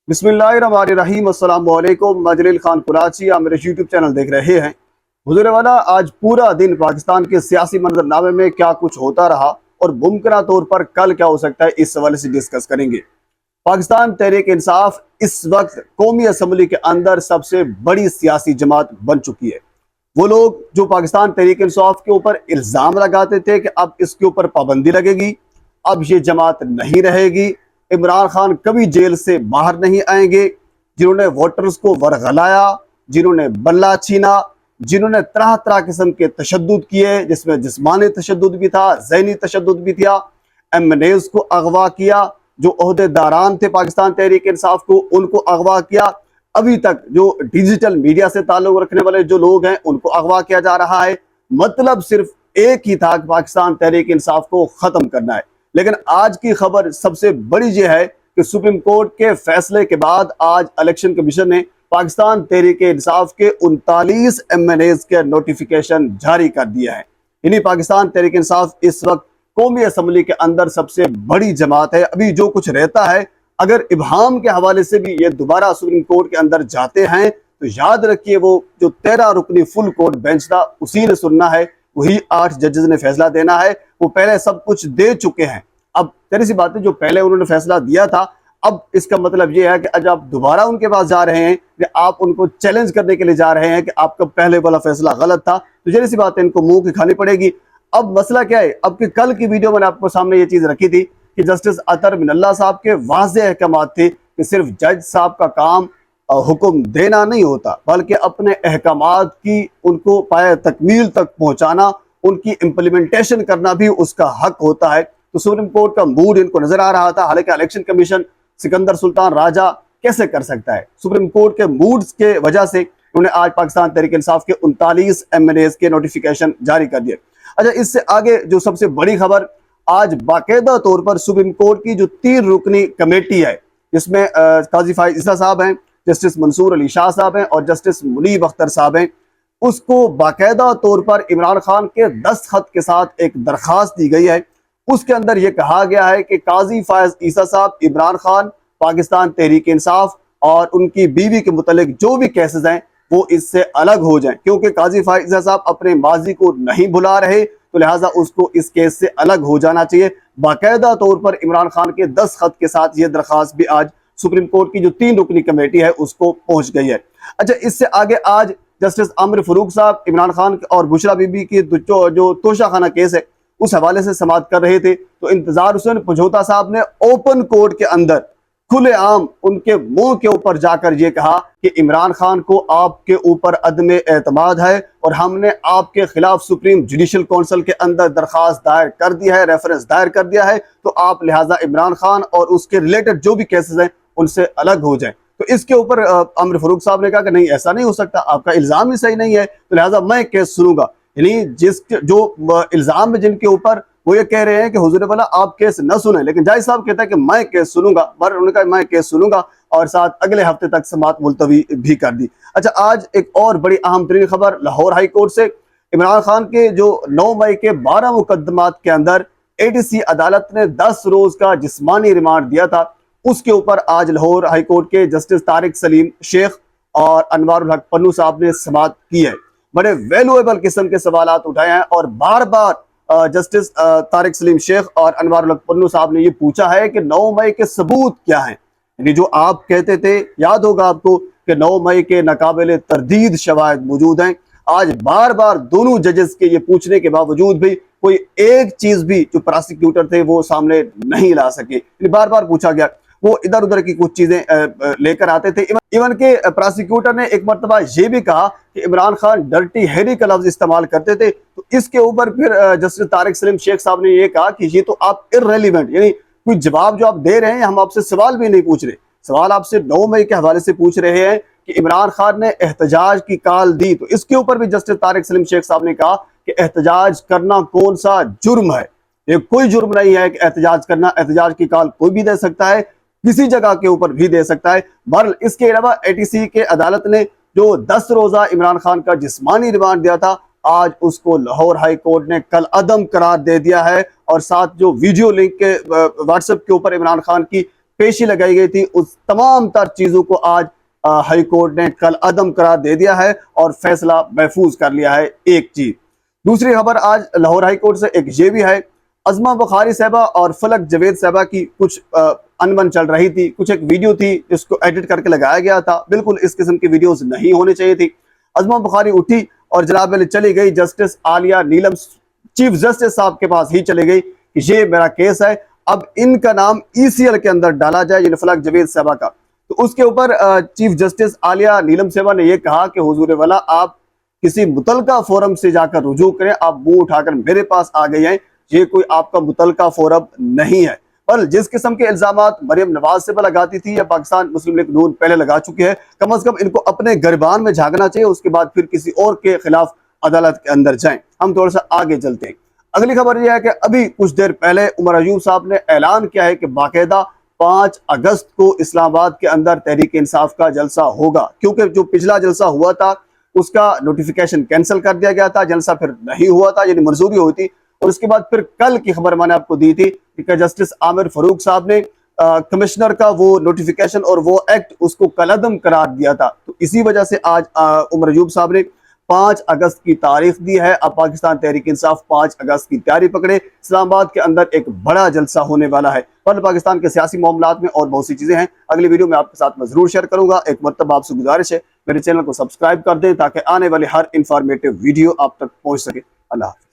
बिस्मिल्लाहिर्रहमानिर्रहीम। अस्सलाम वालेकुम। मैं जलील खान कराची, आप मेरे यूट्यूब चैनल देख रहे हैं। हुजूर वाला, आज पूरा दिन पाकिस्तान के सियासी मंजरनामे में क्या कुछ होता रहा और मुमकिन तौर पर कल क्या हो सकता है, इस हवाले से डिस्कस करेंगे। पाकिस्तान तहरीक इंसाफ इस वक्त कौमी असम्बली के अंदर सबसे बड़ी सियासी जमात बन चुकी है। वो लोग जो पाकिस्तान तहरीक इंसाफ के ऊपर इल्ज़ाम लगाते थे कि अब इसके ऊपर पाबंदी लगेगी, अब ये जमात नहीं रहेगी, इमरान खान कभी जेल से बाहर नहीं आएंगे, जिन्होंने वोटर्स को वरगलाया, जिन्होंने बल्ला छीना, जिन्होंने तरह तरह किस्म के तशद्दुद किए, जिसमें जिस्मानी तशद्दुद भी था, ज़हनी तशद्दुद भी था, एमएनएज़ को अगवा किया, जो ओहदेदारान थे पाकिस्तान तहरीक इंसाफ को उनको अगवा किया, अभी तक जो डिजिटल मीडिया से ताल्लुक रखने वाले जो लोग हैं उनको अगवा किया जा रहा है। मतलब सिर्फ एक ही था कि पाकिस्तान तहरीक इंसाफ को ख़त्म करना है। लेकिन आज की खबर सबसे बड़ी ये है कि सुप्रीम कोर्ट के फैसले के बाद आज इलेक्शन कमीशन ने पाकिस्तान तहरीक इंसाफ के 39 एमएनएज़ के नोटिफिकेशन जारी कर दिया है। यानी पाकिस्तान तहरीक इंसाफ इस वक्त कौमी असम्बली के अंदर सबसे बड़ी जमात है। अभी जो कुछ रहता है, अगर इब्हाम के हवाले से भी ये दोबारा सुप्रीम कोर्ट के अंदर जाते हैं तो याद रखिए, वो जो 13 रुकनी फुल कोर्ट बेंच था उसी ने सुनना है, वही 8 जजेस ने फैसला देना है। वो पहले सब कुछ दे चुके हैं। अब तेरी सी बात है, जो पहले उन्होंने फैसला दिया था, अब इसका मतलब ये है कि आज आप दोबारा उनके पास जा रहे हैं कि आप उनको चैलेंज करने के लिए जा रहे हैं कि आपका पहले वाला फैसला गलत था, तो जरी सी बात है, इनको मुंह की खानी पड़ेगी। अब मसला क्या है, अब कि कल की वीडियो मैंने आपको सामने ये चीज रखी थी कि जस्टिस अतर मिनल्ला साहब के वाज़ेह अहकामात थे कि सिर्फ जज साहब का काम हुक्म देना नहीं होता, बल्कि अपने अहकामात की उनको पाए तकमील तक पहुंचाना, उनकी इम्प्लीमेंटेशन करना भी उसका हक होता है। तो सुप्रीम कोर्ट का मूड इनको नजर आ रहा था। हालांकि इलेक्शन कमीशन सिकंदर सुल्तान राजा कैसे कर सकता है, सुप्रीम कोर्ट के मूड्स के वजह से उन्होंने आज पाकिस्तान तहरीक इंसाफ के 39 एमएनएज़ के नोटिफिकेशन जारी कर दिए। अच्छा, इससे आगे जो सबसे बड़ी खबर, आज बाकायदा तौर पर सुप्रीम कोर्ट की जो 3 रुकनी कमेटी है, जिसमें काजी फाइज ईसा साहब हैं, जस्टिस मंसूर अली शाह साहब हैं और जस्टिस मुनीब अख्तर साहब हैं, उसको बाकायदा तौर पर इमरान खान के दस्तखत के साथ एक दरखास्त दी गई है। उसके अंदर यह कहा गया है कि काजी फाइज ईसा साहब, इमरान खान, पाकिस्तान तहरीक इंसाफ और उनकी बीवी के मुतल्लिक जो भी केसेस हैं वो इससे अलग हो जाएं, क्योंकि काजी फाइज ईसा साहब अपने माजी को नहीं भुला रहे, तो लिहाजा उसको इस केस से अलग हो जाना चाहिए। बाकायदा तौर पर इमरान खान के दस्तखत के साथ ये दरखास्त भी आज सुप्रीम कोर्ट की जो 3 रुकनी कमेटी है उसको पहुंच गई है। अच्छा, इससे आगे आज जस्टिस आमिर फरूक साहब इमरान खान और बुशरा बीबी की जो तोशा खाना केस है उस हवाले से समाअत कर रहे थे, तो इंतजार हुसैन पझोता साहब ने ओपन कोर्ट के अंदर खुलेआम उनके मुंह के ऊपर जाकर ये कहा कि इमरान खान को आपके ऊपर अदमे एतमाद है और हमने आपके खिलाफ सुप्रीम जुडिशल काउंसिल के अंदर दरखास्त दायर कर दिया है, रेफरेंस दायर कर दिया है, तो आप लिहाजा इमरान खान और उसके रिलेटेड जो भी केसेस हैं उनसे अलग हो जाएं। तो इसके ऊपर आमिर फरूक साहब ने कहा कि नहीं, ऐसा नहीं हो सकता, आपका इल्जाम ही सही नहीं है, तो लिहाजा मैं केस सुनूंगा। यानी जो इल्जाम है जिनके ऊपर, वो ये कह रहे हैं कि हुजूर वाला आप केस न सुने, लेकिन जज साहब कहता है कि मैं केस सुनूंगा, पर उन्होंने कहा मैं केस सुनूंगा और साथ अगले हफ्ते तक समाअत मुलतवी भी कर दी। अच्छा, आज एक और बड़ी अहम तरीन खबर लाहौर हाई कोर्ट से, इमरान खान के जो 9 मई के 12 मुकदमात के अंदर एटीसी अदालत ने 10 रोज का जिस्मानी रिमांड दिया था, उसके ऊपर आज लाहौर हाई कोर्ट के जस्टिस तारिक सलीम शेख और अनवारुल हक पन्नू साहब ने समाअत की है। बड़े वैल्यूएबल किस्म के सवाल उठाए हैं और बार बार जस्टिस तारिक सलीम शेख और अनवारुल हक पन्नू साहब ने ये पूछा है कि 9 मई के सबूत क्या हैं। यानी जो आप कहते थे, याद होगा आपको कि 9 मई के नाकाबिले तरदीद शवाहिद मौजूद हैं। आज बार बार दोनों जजेस के ये पूछने के बावजूद भी कोई एक चीज भी जो प्रोसिक्यूटर थे वो सामने नहीं ला सके। बार बार पूछा गया, वो इधर उधर की कुछ चीजें लेकर आते थे। इवन के प्रोसिक्यूटर ने एक मरतबा ये भी कहा कि इमरान खान डर्टी हैरी का लफ्ज इस्तेमाल करते थे, तो इसके ऊपर फिर जस्टिस तारिक सलीम शेख साहब ने ये कहा कि ये तो आप इर्रेलीवेंट, यानी कोई जवाब जो आप दे रहे हैं, हम आपसे सवाल भी नहीं पूछ रहे, सवाल आपसे 9 मई के हवाले से पूछ रहे हैं कि इमरान खान ने एहतजाज की कॉल दी, तो इसके ऊपर भी जस्टिस तारिक सलीम शेख साहब ने कहा कि एहतजाज करना कौन सा जुर्म है, ये कोई जुर्म नहीं है कि एहतजाज करना, एहतजाज की कॉल कोई भी दे सकता है, किसी जगह के ऊपर भी दे सकता है। बहरहाल इसके अलावा एटीसी के अदालत ने जो 10 रोजा इमरान खान का जिस्मानी रिमांड दिया था, आज उसको लाहौर हाई कोर्ट ने कल अदम करार दे दिया है और साथ जो वीडियो लिंक के व्हाट्सएप के ऊपर इमरान खान की پیشی لگائی گئی تھی، اس تمام تر چیزوں کو آج ہائی کورٹ نے کل عدم قرار دے دیا ہے اور فیصلہ محفوظ کر لیا ہے۔ ایک چیز دوسری خبر آج لاہور ہائی کورٹ سے ایک یہ بھی ہے، عظمہ بخاری صاحبہ اور فلک جاوید صاحبہ کی کچھ انبن چل رہی تھی، کچھ ایک ویڈیو تھی جس کو ایڈٹ کر کے لگایا گیا تھا، بالکل اس قسم کی ویڈیوز نہیں ہونی چاہیے تھی۔ عظمہ بخاری اٹھی اور جناب علی چلی گئی جسٹس عالیہ نیلم چیف جسٹس صاحب کے پاس ہی چلے گئی کہ یہ میرا کیس ہے، اب ان کا نام ECL کے اندر ڈالا جائے، یعنی فلک جاوید صاحبہ کا۔ تو اس کے اوپر چیف جسٹس عالیہ نیلم صاحبہ نے یہ کہا کہ حضور والا آپ کسی متعلقہ فورم سے جا کر رجوع کریں، آپ منہ اٹھا کر میرے پاس آ گئی ہیں، یہ کوئی آپ کا متعلقہ فورم نہیں ہے۔ پر جس قسم کے الزامات مریم نواز سے لگاتی تھی یا پاکستان مسلم لیگ نون پہلے لگا چکے ہیں، کم از کم ان کو اپنے گریبان میں جھانکنا چاہیے، اس کے بعد پھر کسی اور کے خلاف عدالت کے اندر جائیں۔ ہم تھوڑا سا آگے چلتے ہیں۔ اگلی خبر یہ ہے کہ ابھی کچھ دیر پہلے عمر ایوب صاحب نے اعلان کیا ہے کہ باقاعدہ 5 اگست کو اسلام آباد کے اندر تحریک انصاف کا جلسہ ہوگا، کیونکہ جو پچھلا جلسہ ہوا تھا اس کا نوٹیفیکیشن کینسل کر دیا گیا تھا، جلسہ پھر نہیں ہوا تھا، یعنی منظوری ہوئی تھی۔ اور اس کے بعد پھر کل کی خبر میں نے آپ کو دی تھی کہ جسٹس عامر فاروق صاحب نے کمشنر کا وہ نوٹیفیکیشن اور وہ ایکٹ اس کو کالعدم قرار دیا تھا، تو اسی وجہ سے آج عمر ایوب صاحب نے 5 اگست کی تاریخ دی ہے۔ اب پاکستان تحریک انصاف 5 اگست کی تیاری پکڑے، اسلام آباد کے اندر ایک بڑا جلسہ ہونے والا ہے۔ پر پاکستان کے سیاسی معاملات میں اور بہت سی چیزیں ہیں، اگلی ویڈیو میں آپ کے ساتھ میں ضرور شیئر کروں گا۔ ایک مرتبہ آپ سے گزارش ہے میرے چینل کو سبسکرائب کر دیں تاکہ آنے والی ہر انفارمیٹیو ویڈیو آپ تک پہنچ سکے۔ اللہ حافظ۔